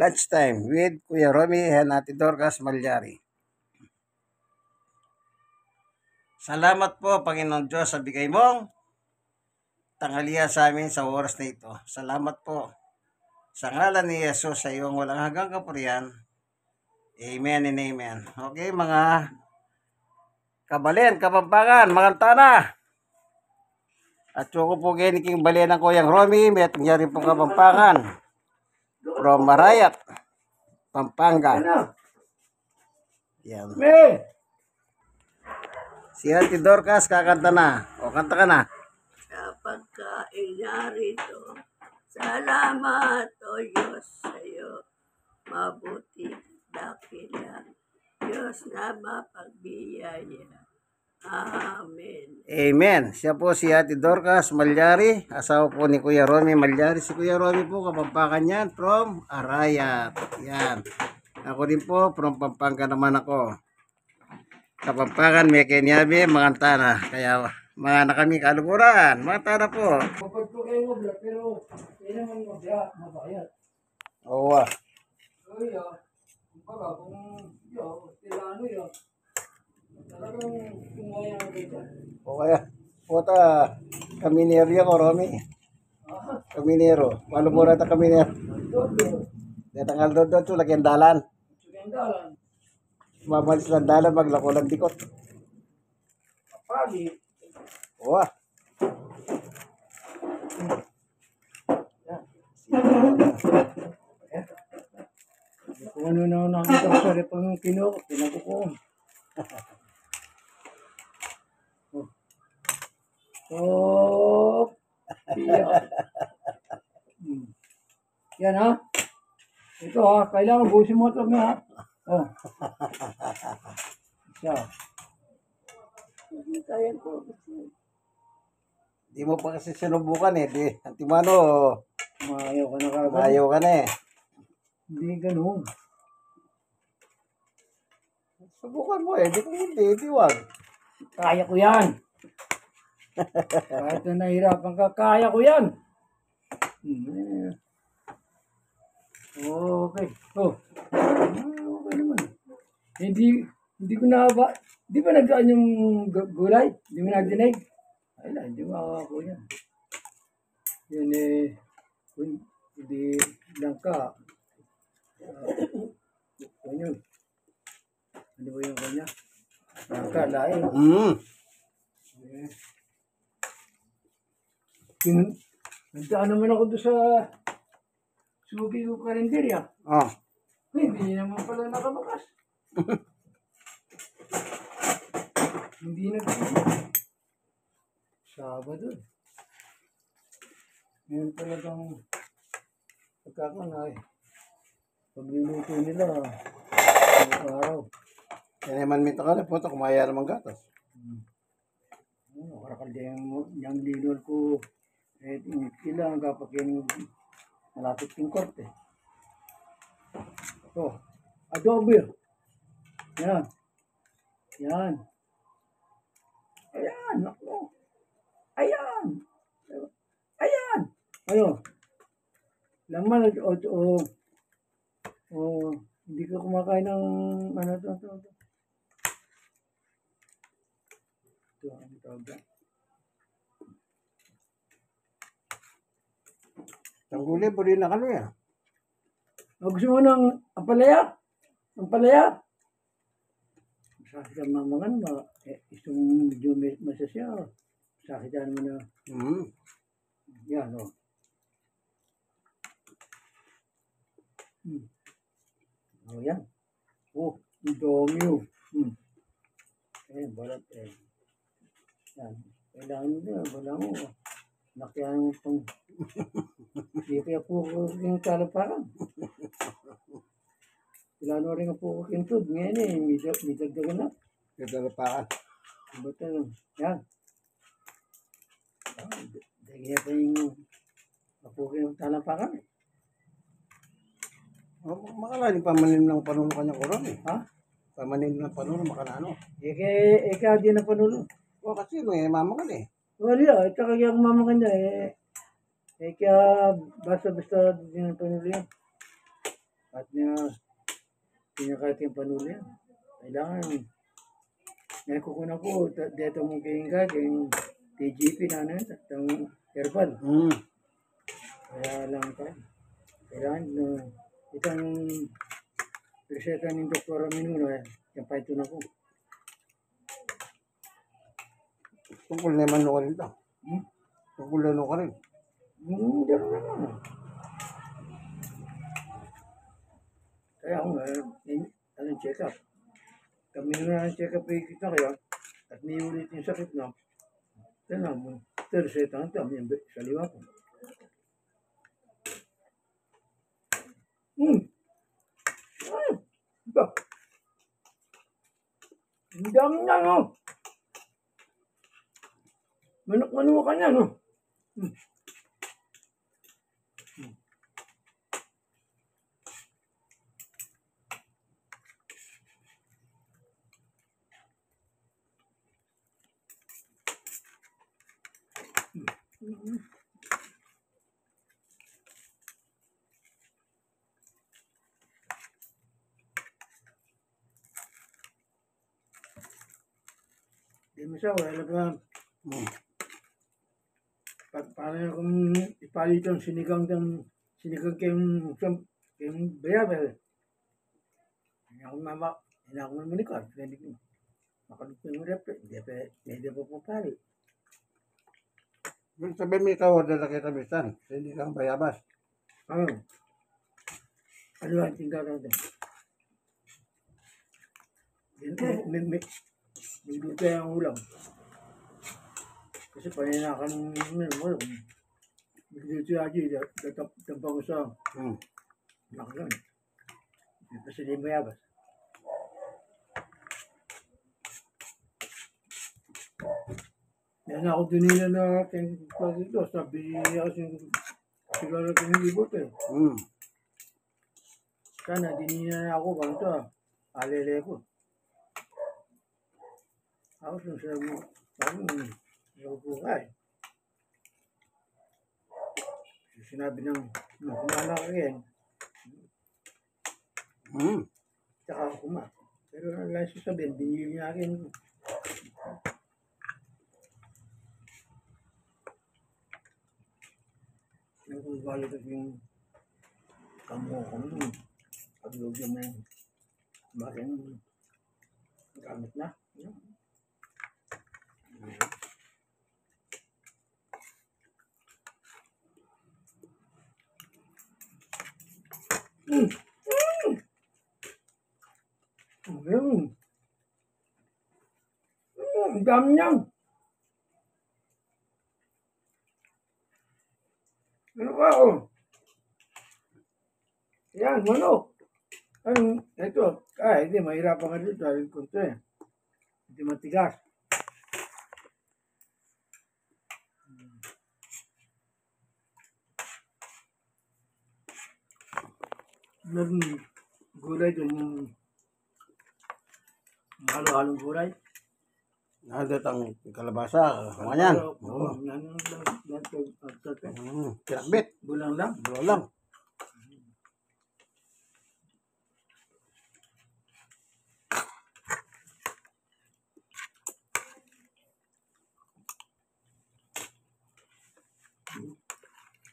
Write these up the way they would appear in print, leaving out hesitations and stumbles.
Lunchtime with Kuya Romy and Ate Dorcas Malyari. Salamat po, Panginoon Diyos, sa bigay mong tanghalian sa amin sa oras na ito. Salamat po. Sa ngalan ni Jesus sa iyong walang hanggang kapurihan. Amen and amen. Okay, mga kabalen, kapampangan, maganta na. At ko po giniking balen ng Kuyang Romy, may tingnan rin po kapampangan. From Marayat, Pampanga. Yan. Si Ate Dorcas kakanta na. O, kanta ka na. Sa pagkain narito, salamat o Diyos sa iyo. Mabuti dakila, Diyos na mapagbiyaya. Amen. Amen. Siya po si Ate Dorcas Malyari, asawa po ni Kuya Romy Malyari. Si Kuya Romy po, kapampangan yan, from Arayat. Yan. Ako din po, from Pampanga naman ako. Kapampangan, may kenyabi, mga tana. Kaya, mga na kami kaluguran. Mga tana po. Kapag po kayo mabla, pero hindi naman mabla, mabayad. Oo. So, kumbaga, kung tilano yun, talagang kumaya na kayo dyan. O kaya, puta, kaminero yan ko, Romy. Kaminero. Paano mo rata kaminero? Dodo, Datangal doon so lagyan dalan. sugandalan, Mamalis lang dalan, maglako lang dikot. kapagi, Oo. kung ano na nakita ko sa repang pinakukuha. So, yan ha. Ito ha, kailangan busin mo ito ha. Oh. Isa. Hindi kaya ko. Di mo pa kasi sinubukan eh. Di, antimano, Mayaw ka na kagad. ayaw ka na eh. Hindi ganun. Subukan mo eh. Di kung hindi wag. Kaya ko yan. Kahit na nahirapan ka, kaya ko yan. Okay. Oh. Okay naman. Hindi ko na ba, di ba nagkaan yung gulay? Di mo nagdinig? Ay na, hindi makakako yan. Yan eh, kung hindi lang ka. Ano ba yung kanya? Langka, laing. Nagdaan naman ako doon sa sugi ko karinderya. Oh. Hindi naman pala nakabakas. Hindi nagdaan. Sabado. Ngayon talagang pagkakanay. Pagluluto nila, araw. Yan naman minta ka na po. Kumaya naman gatas. Karakal yung linol ko. Init sila kapag yung malapit yung korte. Oh, adobe. Yan. Yan. Ayan, ako. Ayan. Ayan. Ano? Laman, hindi ka kumakain ng ano to. Ito, ang tawag yan. Tangguli po rin na kano yan. Gusto mo ng ampalaya? Ampalaya? Sakit ang mamangan mo. Isang medyo masasya. Sakit mo na. Yan, o. O, yan. O, ang dami o. Balat eh. Yan. Kailangan mo na. Wala mo. Nakiyan mo pang... Hindi kaya po yung talapakan. Ilano rin po ko kintod. Ngayon eh, may dagdagan na. Katalapakan. Ba't yan. Dagyan pa yung po yung talapakan eh. Makalanin pamanim ng panuno kanya koron eh. Ha? Pamanim ng panuno makanano. Ikaw din na panulo. O kasi may mamakan eh. Wala, ito kaya ang mama kanya eh. Kaya basta din na panulo yan. At pinakait yung panulo yan. Kailangan, nakukunan ko, dito mong kayong TGP na ano yun, ang herbal. Kaya lang tayo. Kailangan, itang reseta ng Dr. Minuno, yung paito na ko. Tungkol naman ko rin ito. Hmm? Tungkol na ko rin. Gano'n naman. Kaya ako nga, anong check-up. Kami na ng check-up ay kita kaya, at may ulit yung sakit na, kaya mo, reseta ang dami yung sa liwa ko. Ito. Ang dami na, no? Manok-manok ka na, no? Di mo siya, wala ba? Paano kung ipalit ang sinigang kayong bayabas. Hindi ako manikot. Hindi ko makalupin mo rep. Hindi pa po pali. Sabihin mo ikaw, dala kita bisan. Hindi kang bayabas. Ano? Ano ang tinggal natin? May luto ang ulam. Kasi paninakan mo. May luto yung aji. Tampang ko sa makalan. Kasi di bayabas. Yan ako dinila na aking pagkito. Sabi kasi siguro kong libot eh. Sana dinila na ako bang ito. Alele ko. Ako sabi mo. Ay. Sinabi ng kumana ka yan. Tsaka ako kuma. Pero lang sasabihin, binili niya akin. Kung balik at yung kamukong paglugyan na yung bakit gamit na. Ang dami niyan. Ano ba ako? Yan, manok. Ito. Hindi, mahirapan ka dito. Dahil kunto eh. Hindi matigas. Meron gulay doon yung halo-halong gulay. Nandot ang kalabasa. Mga yan. Pinakbit. Bulang lang. Bulo lang.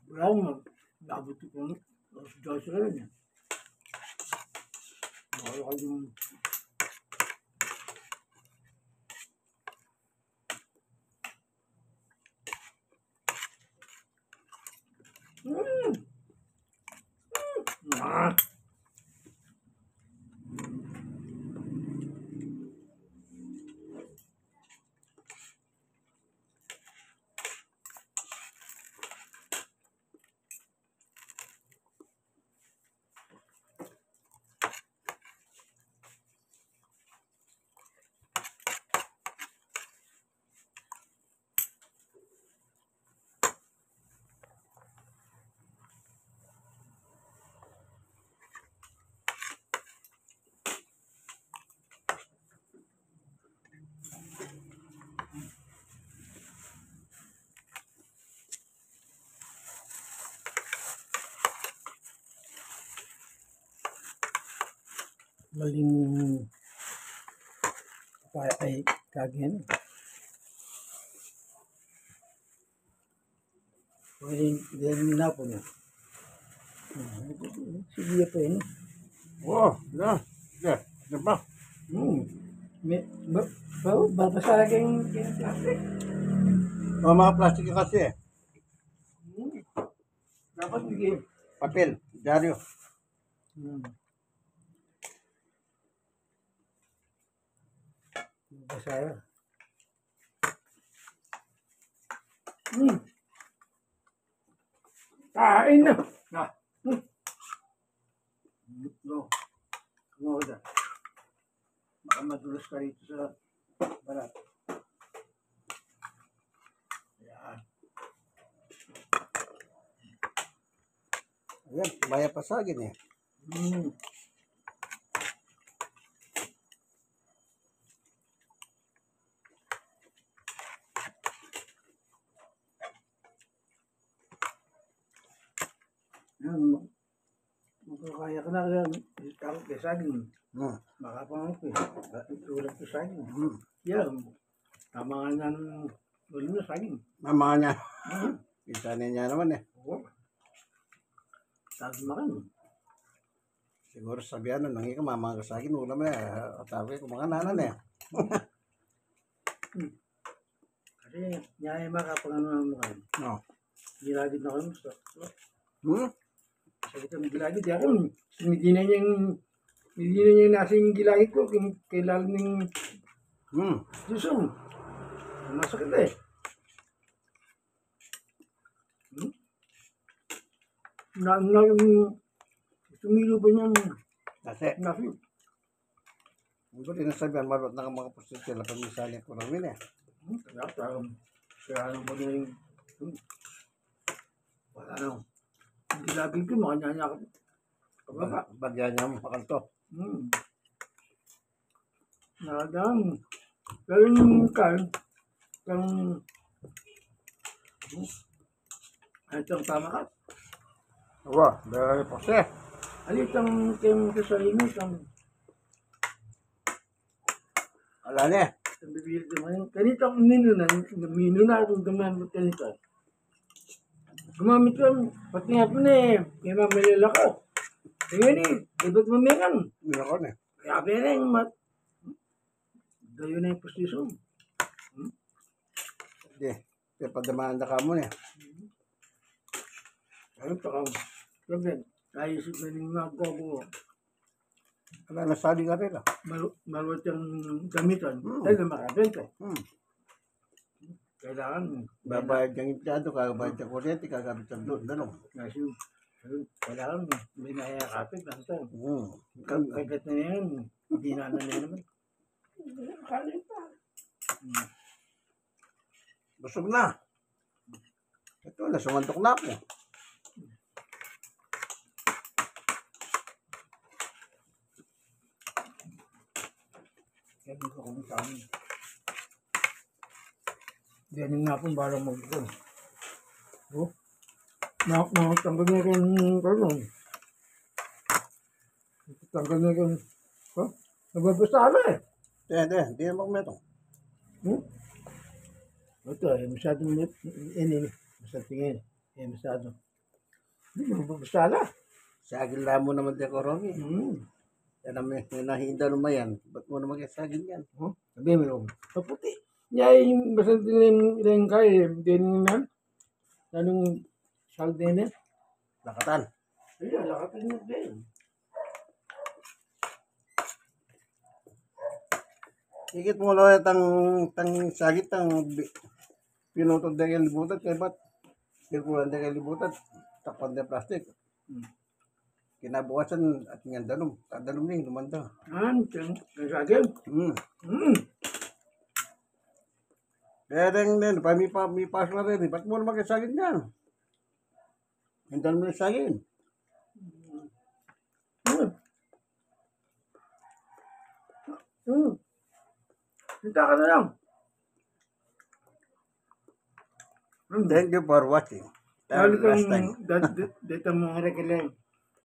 Bulang lang. Nabot ko kung Diyos ka rin. Mahalo ka yung Maling ay kagyan. Maling na po niya. Sige pa yun. Oh, yeah. Yeah. Diba? Babasa lang yung plastic. Mga plastic kasi eh. Dapat bigay. Papel, dyaryo. Babasa yun. Kain na. No. No, da. Baka madulas ka rito sa balat. Yan. Ayan, baya pasagin eh. Yan. Makakaya ka na kaya takot kay saging. Makapangit ko eh. Tulad ko saging. Yan. Tama nga ng ulo na saging. Mama niya. Pinsanin niya naman eh. Oo. Saging makan. Siguro sabihan nun, nangi ka mama ka sa akin, ulam eh. Atabi ko mga nanan eh. Kasi niyaya makapangano mo kayo. No. Gilagid na kayo. Hmm? Sakit ang gilagid. Yan. Hindi na yung nasa yung gilagid ko. Kailangan ng susong. Masakit eh. Tumilo ba niyang Kasi, nasi? hindi ko tinasabihan, marot na ka mga pusit sila pag misali ko namin eh. Kaya ano ba na yung wala na. Hindi lagi ko makanyanya ka. Kababa. Bagyan niya mo pakanto. Nakadaan. Pero yung kang itong tama ka. Wah, dahil po siya. Alit ang kasalino, ang Ala niya. bibili naman. Ganito ang mino na kung gumamit ka nito. Gumamit ko, pati nga po na eh, may mamalala ko. Ngayon eh, iba't mamikan. Hindi ako na eh. Kaya pera yung gayo na yung posisyon. Hindi. Kaya padamaan na ka mo niya. Ayun, problem. Naisip na yung mga gogo. Wala, nasali ka rin ah. Maluwat yung gamitan. Dahil na makabenta. Kailangan. Babayad niyang empleyado, kagabayad niyang kuryente, kagabit ng doon. Dalong. Kailangan may nahayakapit. Kagat na yan. Hindi na naman. Busog na. Ito na, sumantok na ako. Kaya dito ko sa amin. Ganyan nga pong barang mag-ipon. Nakatanggal na kang karong. Nakatanggal na kang... Nababasala eh. Hindi na magmetong. Ito eh, masyadong masyadong tingin. Masyado. Hindi nababasala. Sagin lang mo naman din ko, Romy. Yan ang may nahinda naman yan. Ba't mo naman sagin yan? Sabi mo yung kaputi. Yan yung masyadong rin kaya. Hindi naman. Anong sag din eh? Lakatan. Ayun, lakatan mo din. Ikit mo lang itang sagit ang pinutod na yung libutan. Kaya ba't sirkulan na yung libutan? Takpan na plastic. Kinabukasan at nga danom. Kadanom na yung lumanda. Ang sagin. Kaya rin, may pasok na rin. Ba't mo naman kayo sagin yan? Hindan mo yung sagin. Hinta ka na lang. Thank you for watching. Lalo Last time. kang dito mo nga rin